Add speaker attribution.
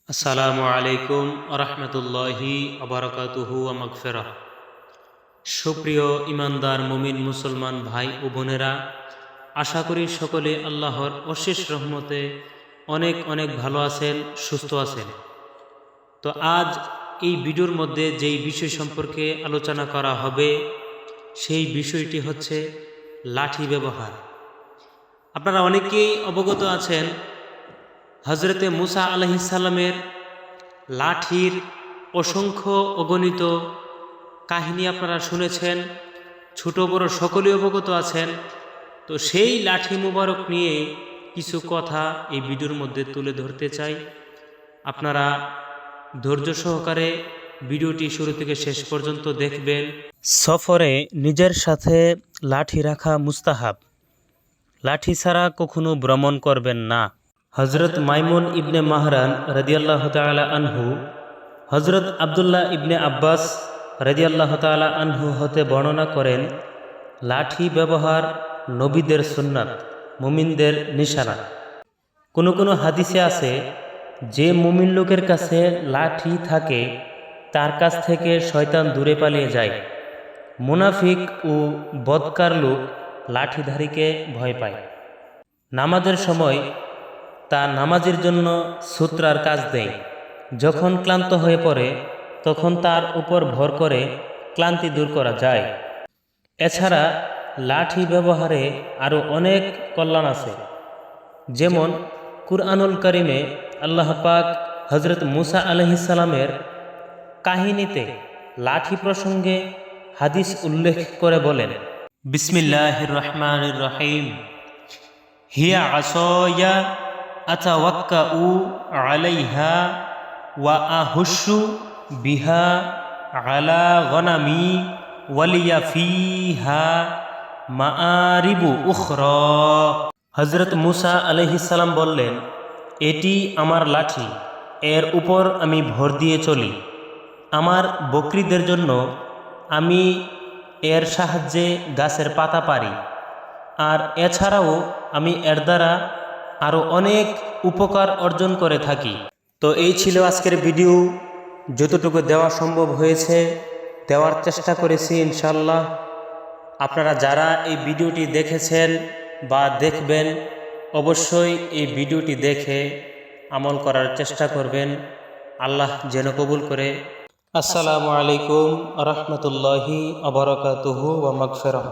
Speaker 1: আসসালামু আলাইকুম আরহামতুল্লাহি আবরাকাতুহু ওয়া মাগফিরাহ। সুপ্রিয় ইমানদার মুমিন মুসলমান ভাই ও বোনেরা, আশা করি সকলে আল্লাহর অশেষ রহমতে অনেক অনেক ভালো আছেন, সুস্থ আছেন। তো আজ এই ভিডিওর মধ্যে যেই বিষয় সম্পর্কে আলোচনা করা হবে সেই বিষয়টি হচ্ছে লাঠি ব্যবহার। আপনারা অনেকেই অবগত আছেন হজরতে মুসা আলাইহিস সালামের লাঠির অসংখ্য অগণিত কাহিনী আপনারা শুনেছেন, ছোট বড় সকলেই অবগত আছেন। তো সেই লাঠি মুবারক নিয়ে কিছু কথা এই ভিডিওর মধ্যে তুলে ধরতে চাই। আপনারা ধৈর্য সহকারে ভিডিওটি শুরু থেকে শেষ পর্যন্ত দেখবেন। সফরে নিজের সাথে লাঠি রাখা মুস্তাহাব, লাঠি ছাড়া কখনো ভ্রমণ করবেন না। হজরত মাইমুন ইবনে মাহরান রাদিয়াল্লাহু তাআলা আনহু হজরত আবদুল্লাহ ইবনে আব্বাস রাদিয়াল্লাহু তাআলা আনহু হতে বর্ণনা করেন, লাঠি ব্যবহার নবীদের সুন্নাত, মুমিনদের নিশানা। কোনো কোনো হাদিসে আছে, যে মুমিন লোকের কাছে লাঠি থাকে তার কাছ থেকে শয়তান দূরে পালিয়ে যায়। মুনাফিক ও বদকার লোক লাঠিধারীকে ভয় পায়। নামাজের সময় তা নামাজের জন্য সূত্রার কাজ দেয়। যখন ক্লান্ত হয়ে পড়ে তখন তার উপর ভর করে ক্লান্তি দূর করা যায়। এছাড়া লাঠি ব্যবহারে আরও অনেক কল্যাণ আছে। যেমন কুরআনুল কারিমে আল্লাহ পাক হজরত মুসা আলাইহিস সালামের কাহিনীতে লাঠি প্রসঙ্গে হাদিস উল্লেখ করে বলেন, বিসমিল্লাহির রহমানির রহিম, হিয়া আসায়া আতাওয়াক্কাউ আলাইহা ওয়া আহুশু বিহা আলা গনামি ওয়ালিয়া ফিহা মাআরিবু উখরা। হযরত মুসা আলাইহিস সালাম বললেন, এটি আমার লাঠি, এর উপর আমি ভর দিয়ে চলি। আমার বকরীদের জন্য আমি এর সাহায্যে গাছের পাতা পারি, আর এছাড়াও আমি এর দ্বারা আরও অনেক উপকার অর্জন করে থাকি। তো এই ছিল আজকের ভিডিও। যতটুকু দেওয়া সম্ভব হয়েছে দেওয়ার চেষ্টা করেছি ইনশাল্লাহ। আপনারা যারা এই ভিডিওটি দেখেছেন বা দেখবেন, অবশ্যই এই ভিডিওটি দেখে আমল করার চেষ্টা করবেন। আল্লাহ যেন কবুল করে। আসসালামু আলাইকুম রহমতুল্লাহি আবরাকাতুহু ওয়া মাগফিরাহ।